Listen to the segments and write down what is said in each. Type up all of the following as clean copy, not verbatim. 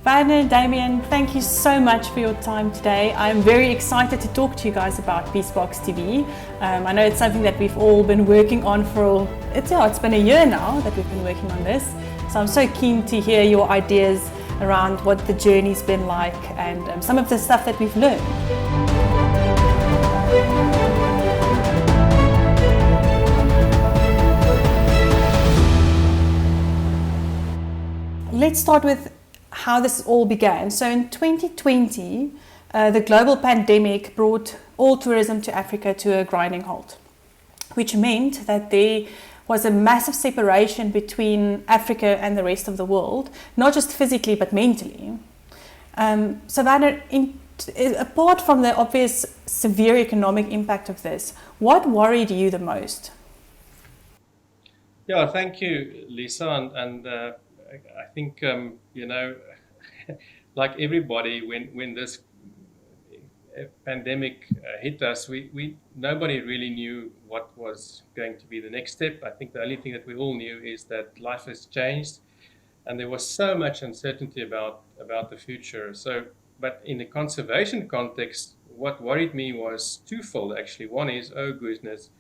Werner, Damian, thank you so much for your time today. I'm very excited to talk to you guys about Peacebox TV. I know it's something that we've all been working on it's been a year now that we've been working on this. So I'm so keen to hear your ideas around what the journey's been like and some of the stuff that we've learned. Let's start with how this all began. So in 2020, the global pandemic brought all tourism to Africa to a grinding halt, which meant that there was a massive separation between Africa and the rest of the world, not just physically but mentally. So Werner, apart from the obvious severe economic impact of this, what worried you the most? Yeah, thank you, Lésa, and I think like everybody, when this pandemic hit us, we nobody really knew what was going to be the next step. I think the only thing that we all knew is that life has changed, and there was so much uncertainty about the future. But in the conservation context, what worried me was twofold actually. One is, oh goodness,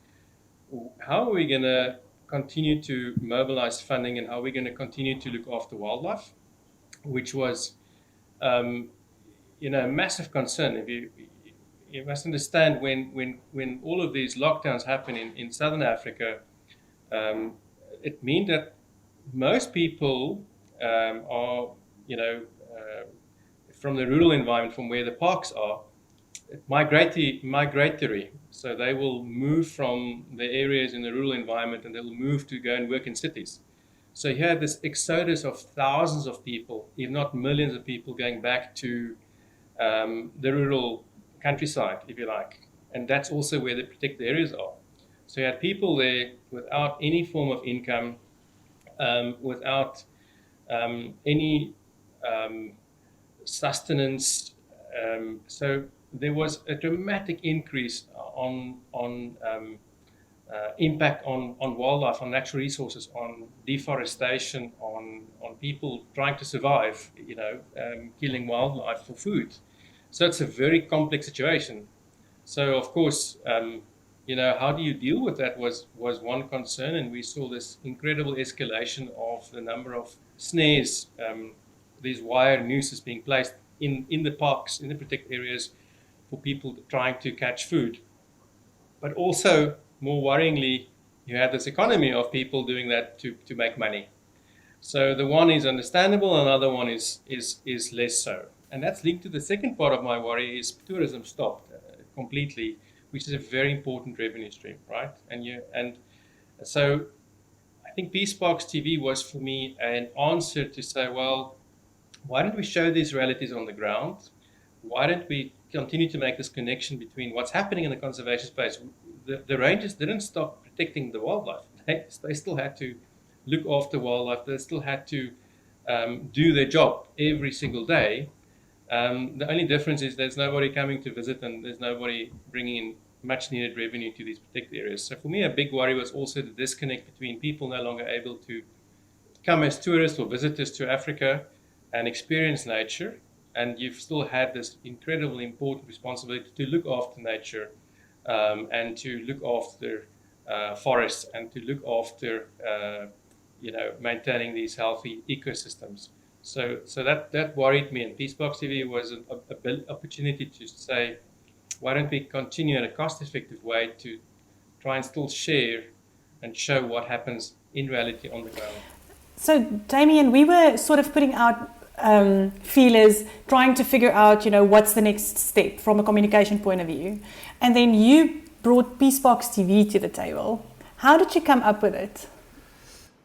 how are we going to continue to mobilize funding, and how are we going to continue to look after wildlife, which was a massive concern. If you must understand, when all of these lockdowns happen in southern Africa, it means that most people are from the rural environment, from where the parks are, migratory. So they will move from the areas in the rural environment and they will move to go and work in cities. So you had this exodus of thousands of people, if not millions of people, going back to the rural countryside, if you like. And that's also where the protected areas are. So you had people there without any form of income, without any sustenance. So there was a dramatic increase on impact on wildlife, on natural resources, on deforestation, on people trying to survive, killing wildlife for food. So it's a very complex situation. So of course, how do you deal with that was one concern, and we saw this incredible escalation of the number of snares, these wire nooses being placed in the parks, in the protected areas, for people trying to catch food. But also, more worryingly, you had this economy of people doing that to make money. So the one is understandable, another one is less so. And that's linked to the second part of my worry is tourism stopped completely, which is a very important revenue stream, right? And so I think Peacebox TV was for me an answer to say, well, why don't we show these realities on the ground? Why don't we continue to make this connection between what's happening in the conservation space? The rangers didn't stop protecting the wildlife. They still had to look after wildlife. They still had to do their job every single day. The only difference is there's nobody coming to visit, and there's nobody bringing in much needed revenue to these protected areas. So for me, a big worry was also the disconnect between people no longer able to come as tourists or visitors to Africa and experience nature, and you've still had this incredibly important responsibility to look after nature, and to look after forests, and to look after maintaining these healthy ecosystems. So that worried me, and Peacebox TV was an opportunity to say, why don't we continue in a cost-effective way to try and still share and show what happens in reality on the ground. So Damian, we were sort of putting out feelers, trying to figure out, what's the next step from a communication point of view. And then you brought Peacebox TV to the table. How did you come up with it?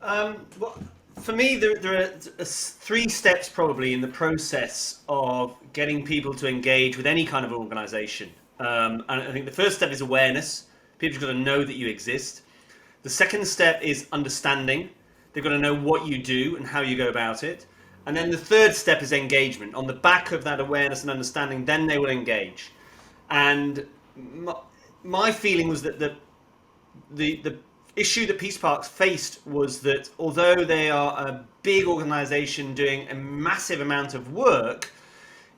Well, for me, there are three steps probably in the process of getting people to engage with any kind of organization. And I think the first step is awareness. People have got to know that you exist. The second step is understanding. They've got to know what you do and how you go about it. And then the third step is engagement. On the back of that awareness and understanding, then they will engage. And my feeling was that the issue that Peace Parks faced was that although they are a big organization doing a massive amount of work,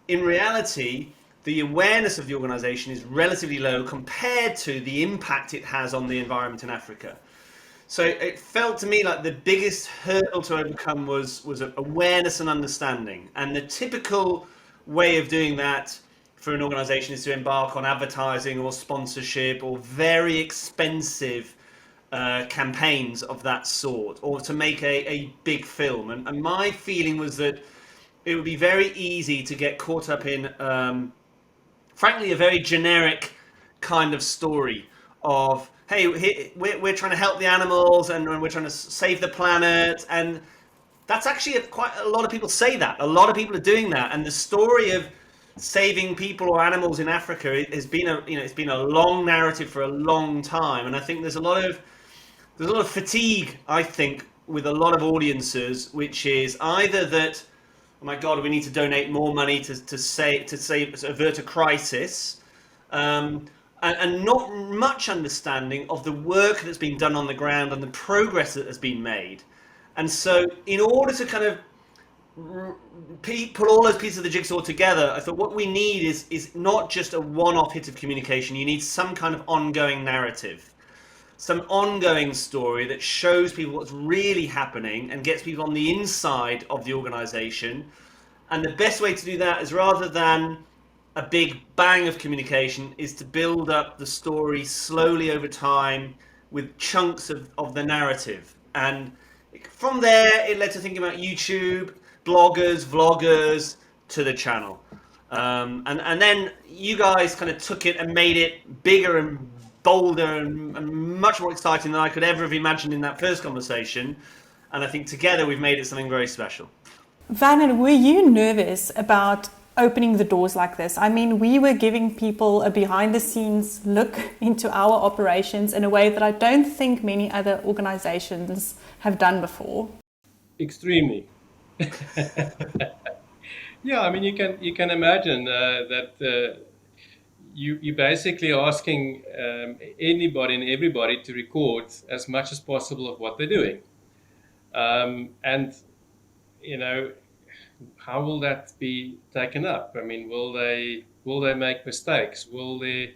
in reality, the awareness of the organization is relatively low compared to the impact it has on the environment in Africa. So it felt to me like the biggest hurdle to overcome was awareness and understanding. And the typical way of doing that for an organization is to embark on advertising or sponsorship or very expensive campaigns of that sort, or to make a big film. And my feeling was that it would be very easy to get caught up in, frankly, a very generic kind of story of, hey, we're trying to help the animals and we're trying to save the planet. And that's actually quite a lot of people say that. A lot of people are doing that. And the story of saving people or animals in Africa has been it's been a long narrative for a long time. And I think there's a lot of fatigue, I think, with a lot of audiences, which is either that, oh my God, we need to donate more money to avert a crisis, and not much understanding of the work that's been done on the ground and the progress that has been made. And so in order to kind of put all those pieces of the jigsaw together, I thought what we need is not just a one-off hit of communication. You need some kind of ongoing narrative, some ongoing story that shows people what's really happening and gets people on the inside of the organization. And the best way to do that is, rather than a big bang of communication, is to build up the story slowly over time with chunks of the narrative. And from there, it led to thinking about YouTube, bloggers, vloggers, to the channel. And then you guys kind of took it and made it bigger and bolder and much more exciting than I could ever have imagined in that first conversation. And I think together we've made it something very special. Werner, were you nervous about opening the doors like this? I mean, we were giving people a behind the scenes look into our operations in a way that I don't think many other organizations have done before. Extremely. Yeah, I mean, you can imagine that you're basically asking anybody and everybody to record as much as possible of what they're doing. And, you know, how will that be taken up? I mean, will they make mistakes? Will they,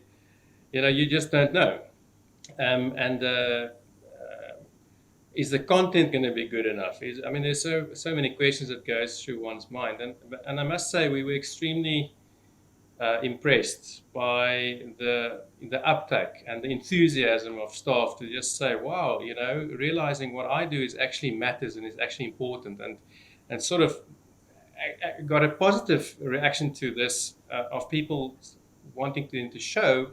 you just don't know. Is the content going to be good enough? There's so many questions that goes through one's mind. And I must say, we were extremely impressed by the uptake and the enthusiasm of staff to just say, wow, realizing what I do is actually matters and is actually important, and sort of I got a positive reaction to this of people wanting to show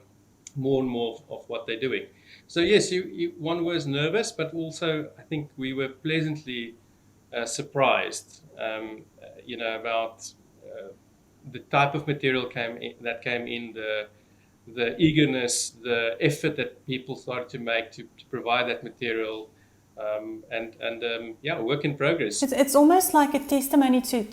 more and more of what they're doing. So yes, one was nervous, but also I think we were pleasantly surprised, about the type of material that came in, the eagerness, the effort that people started to make to provide that material. Work in progress. It's almost like a testimony to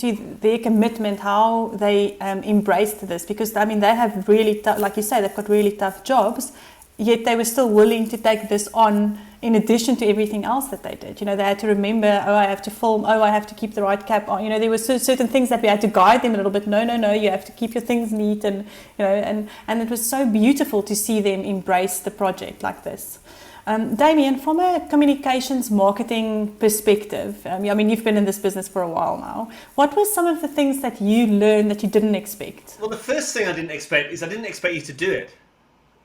their commitment, how they embraced this, because I mean they have really tough, like you say, they've got really tough jobs, yet they were still willing to take this on in addition to everything else that they did. They had to remember, I have to film, I have to keep the right cap on. There were certain things that we had to guide them a little bit. No, you have to keep your things neat, and and it was so beautiful to see them embrace the project like this. Damian, from a communications marketing perspective, you've been in this business for a while now. What were some of the things that you learned that you didn't expect? Well, the first thing I didn't expect is I didn't expect you to do it.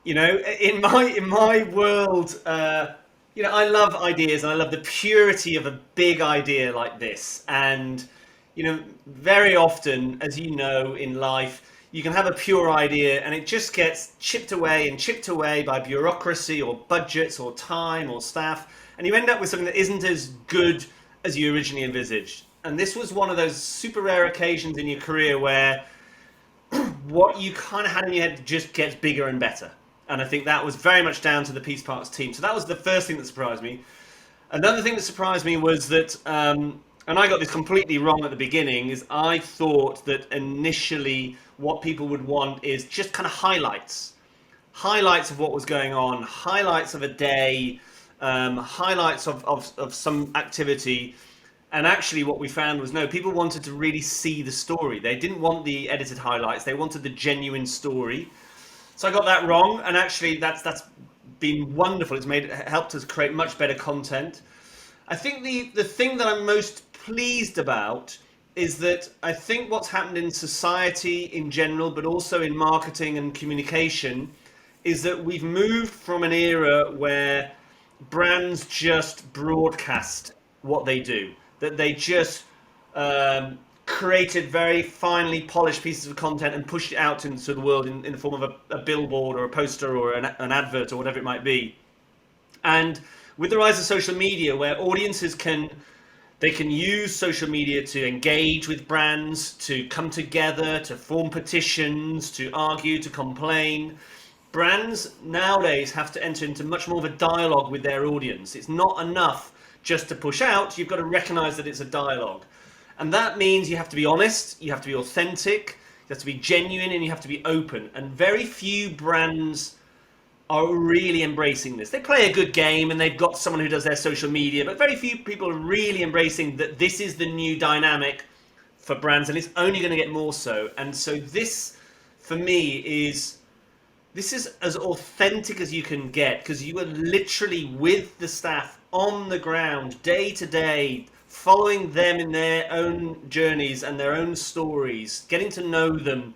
In my world, I love ideas and I love the purity of a big idea like this. And, very often, as you know, in life, you can have a pure idea and it just gets chipped away by bureaucracy or budgets or time or staff. And you end up with something that isn't as good as you originally envisaged. And this was one of those super rare occasions in your career where what you kind of had in your head just gets bigger and better. And I think that was very much down to the Peace Parks team. So that was the first thing that surprised me. Another thing that surprised me was that, and I got this completely wrong at the beginning, is I thought that initially what people would want is just kind of highlights of what was going on, highlights of a day, highlights of some activity. And actually what we found was, no, people wanted to really see the story. They didn't want the edited highlights. They wanted the genuine story. So I got that wrong. And actually that's been wonderful. It's helped us create much better content. I think the thing that I'm most pleased about is that I think what's happened in society in general, but also in marketing and communication, is that we've moved from an era where brands just broadcast what they do, that they just created very finely polished pieces of content and pushed it out into the world in the form of a billboard or a poster or an advert or whatever it might be. And with the rise of social media, where audiences can use social media to engage with brands, to come together, to form petitions, to argue, to complain. Brands nowadays have to enter into much more of a dialogue with their audience. It's not enough just to push out. You've got to recognize that it's a dialogue. And that means you have to be honest, you have to be authentic, you have to be genuine, and you have to be open. And very few brands are really embracing this. They play a good game and they've got someone who does their social media, but very few people are really embracing that this is the new dynamic for brands, and it's only going to get more so. And so this, for me, this is as authentic as you can get, because you are literally with the staff on the ground, day to day, following them in their own journeys and their own stories, getting to know them,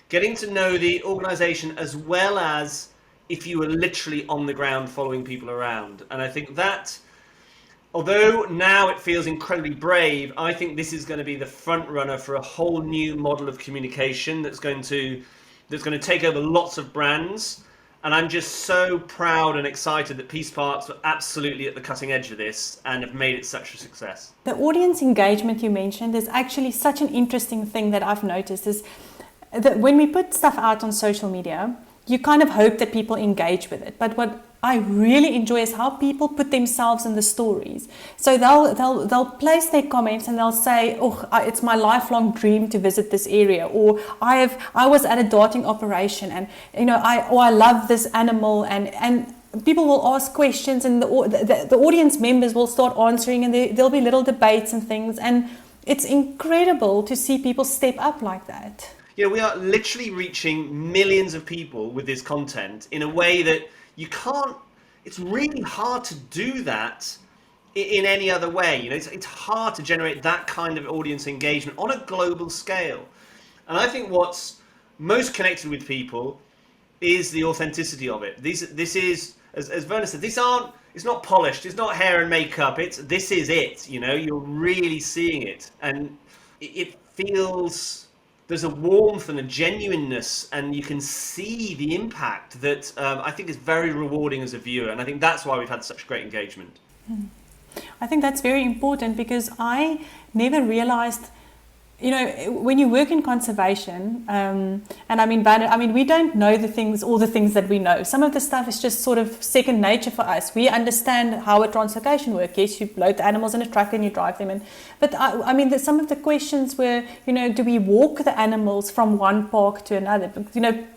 getting to know the organization, as well as if you were literally on the ground following people around. And I think that, although now it feels incredibly brave, I think this is going to be the front runner for a whole new model of communication that's going to take over lots of brands. And I'm just so proud and excited that Peace Parks were absolutely at the cutting edge of this and have made it such a success. The audience engagement you mentioned is actually such an interesting thing that I've noticed, is that when we put stuff out on social media, you kind of hope that people engage with it. But what I really enjoy is how people put themselves in the stories. So they'll place their comments and they'll say, "Oh, it's my lifelong dream to visit this area," or I was at a darting operation, and I love this animal," and people will ask questions, and the audience members will start answering, and there'll be little debates and things, and it's incredible to see people step up like that. We are literally reaching millions of people with this content in a way that you can't, it's really hard to do that in any other way. It's hard to generate that kind of audience engagement on a global scale. And I think what's most connected with people is the authenticity of it. This is, as Werner said, it's not polished, it's not hair and makeup, this is it, you're really seeing it. And it feels, there's a warmth and a genuineness, and you can see the impact that I think is very rewarding as a viewer. And I think that's why we've had such great engagement. I think that's very important, because I never realized, when you work in conservation, and we don't know all the things that we know. Some of the stuff is just sort of second nature for us. We understand how a translocation works. Yes, you load the animals in a truck and you drive them in. But some of the questions were, do we walk the animals from one park to another?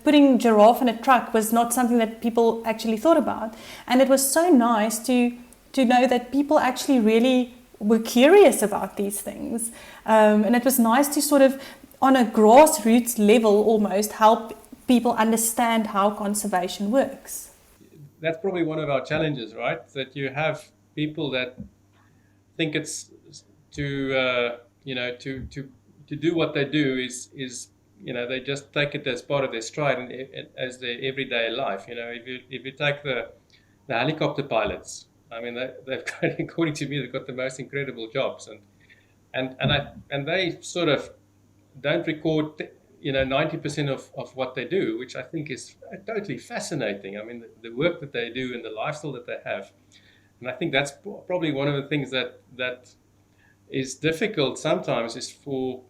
Putting giraffe in a truck was not something that people actually thought about. And it was so nice to know that people actually really were curious about these things. And it was nice to sort of, on a grassroots level almost, help people understand how conservation works. That's probably one of our challenges, right? That you have people that think it's to do what they do is they just take it as part of their stride and as their everyday life. If you take the helicopter pilots, they've got, according to me, they've got the most incredible jobs, and they sort of don't record 90% of what they do, which I think is totally fascinating. The work that they do and the lifestyle that they have, and I think that's probably one of the things that is difficult sometimes, is for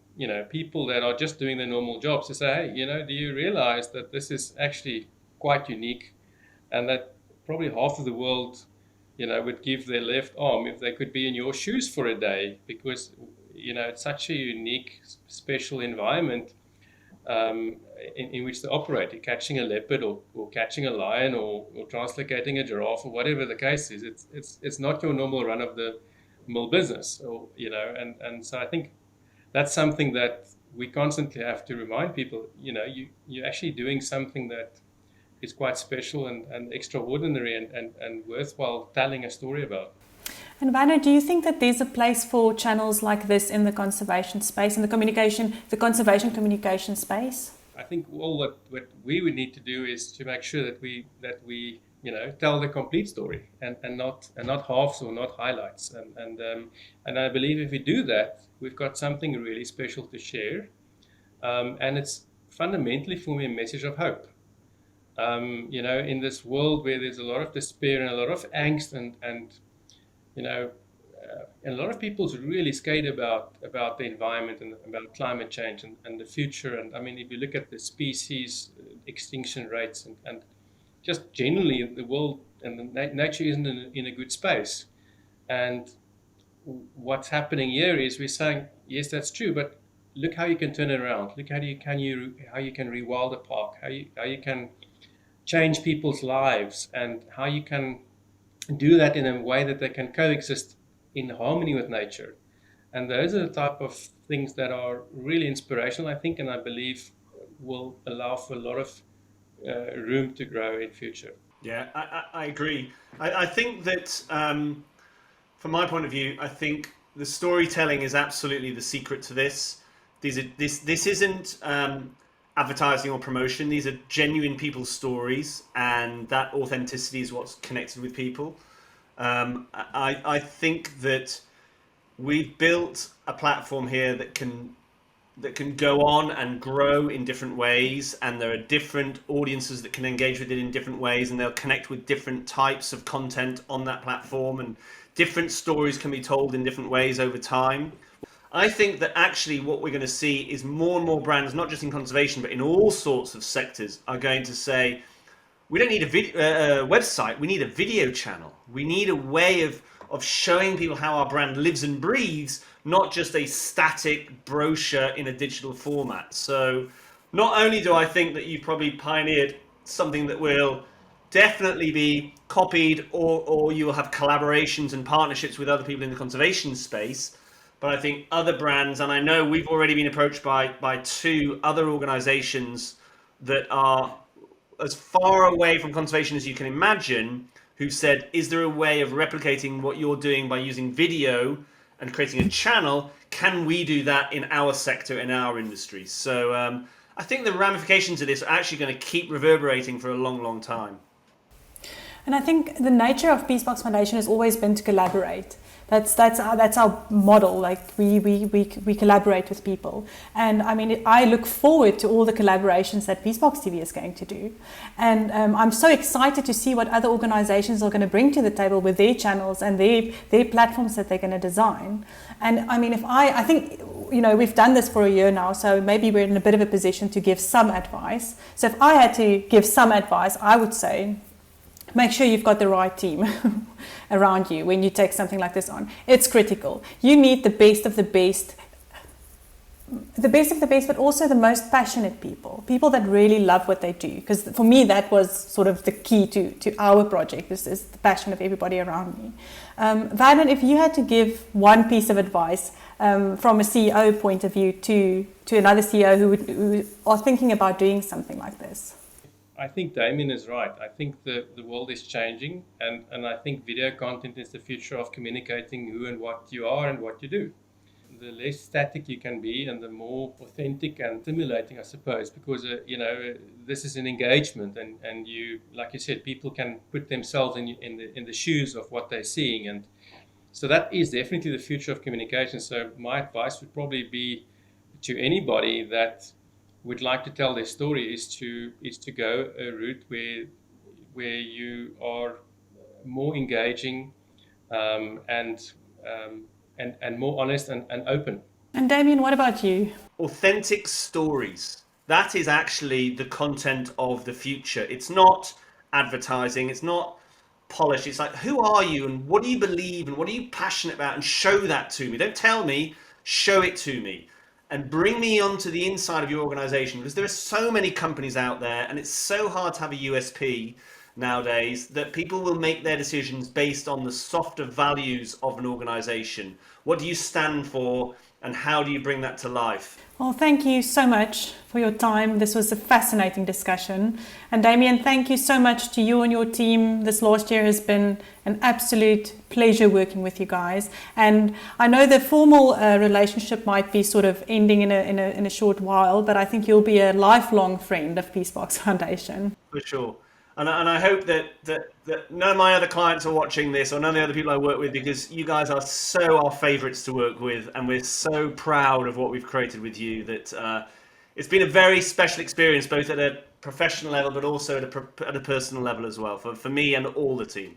people that are just doing their normal jobs to say, hey, do you realize that this is actually quite unique, and that probably half of the world would give their left arm if they could be in your shoes for a day, because it's such a unique, special environment in which they operate. You're catching a leopard or catching a lion or translocating a giraffe or whatever the case is. It's not your normal run of the mill business, or and so I think that's something that we constantly have to remind people. You're actually doing something that is quite special and extraordinary and worthwhile telling a story about. And Werner, do you think that there's a place for channels like this in the conservation space, in the conservation communication space? I think all what we would need to do is to make sure that we tell the complete story and not halves or not highlights. And I believe if we do that, we've got something really special to share. And it's fundamentally for me a message of hope. In this world where there's a lot of despair and a lot of angst and a lot of people's really scared about the environment and about climate change and the future. And I mean, if you look at the species extinction rates and just generally the world and the nature isn't in a good space. And what's happening here is we're saying, yes, that's true, but look how you can turn it around. Look how you can rewild a park, how you can change people's lives, and how you can do that in a way that they can coexist in harmony with nature. And those are the type of things that are really inspirational, I think, and I believe will allow for a lot of room to grow in future. Yeah, I agree. I think that from my point of view, I think the storytelling is absolutely the secret to this. This isn't advertising or promotion. These are genuine people's stories, and that authenticity is what's connected with people. I think that we've built a platform here that can go on and grow in different ways, and there are different audiences that can engage with it in different ways, and they'll connect with different types of content on that platform, and different stories can be told in different ways over time. I think that actually what we're going to see is more and more brands, not just in conservation, but in all sorts of sectors, are going to say, we don't need a website, we need a video channel. We need a way of showing people how our brand lives and breathes, not just a static brochure in a digital format. So not only do I think that you've probably pioneered something that will definitely be copied, or you will have collaborations and partnerships with other people in the conservation space, but I think other brands, and I know we've already been approached by two other organizations that are as far away from conservation as you can imagine, who said, is there a way of replicating what you're doing by using video and creating a channel? Can we do that in our sector, in our industry? So I think the ramifications of this are actually going to keep reverberating for a long, long time. And I think the nature of Peacebox Foundation has always been to collaborate. That's our model. Like we collaborate with people, and I mean I look forward to all the collaborations that Peacebox TV is going to do, and I'm so excited to see what other organisations are going to bring to the table with their channels and their platforms that they're going to design. And I mean, I think we've done this for a year now, so maybe we're in a bit of a position to give some advice. So if I had to give some advice, I would say, make sure you've got the right team around you when you take something like this on. It's critical. You need the best of the best, but also the most passionate people that really love what they do. Because for me, that was sort of the key to our project, is the passion of everybody around me. Werner, if you had to give one piece of advice from a CEO point of view to another CEO who are thinking about doing something like this. I think Damian is right. I think the world is changing, and I think video content is the future of communicating who and what you are and what you do. The less static you can be, and the more authentic and stimulating, I suppose, because this is an engagement, and you, like you said, people can put themselves in the shoes of what they're seeing, and so that is definitely the future of communication. So my advice would probably be to anybody that would like to tell their story is to go a route where you are more engaging and more honest and open. And Damian, what about you? Authentic stories. That is actually the content of the future. It's not advertising. It's not polish. It's like, who are you and what do you believe and what are you passionate about, and show that to me. Don't tell me, show it to me. and bring me onto the inside of your organization, because there are so many companies out there and it's so hard to have a USP nowadays that people will make their decisions based on the softer values of an organization. What do you stand for and how do you bring that to life? Well, thank you so much for your time. This was a fascinating discussion. And Damian, thank you so much to you and your team. This last year has been an absolute pleasure working with you guys. And I know the formal relationship might be sort of ending in a short while, but I think you'll be a lifelong friend of Peacebox Foundation. For sure. And I hope that none of my other clients are watching this, or none of the other people I work with, because you guys are so our favourites to work with, and we're so proud of what we've created with you that it's been a very special experience, both at a professional level, but also at a personal level as well, for me and all the team.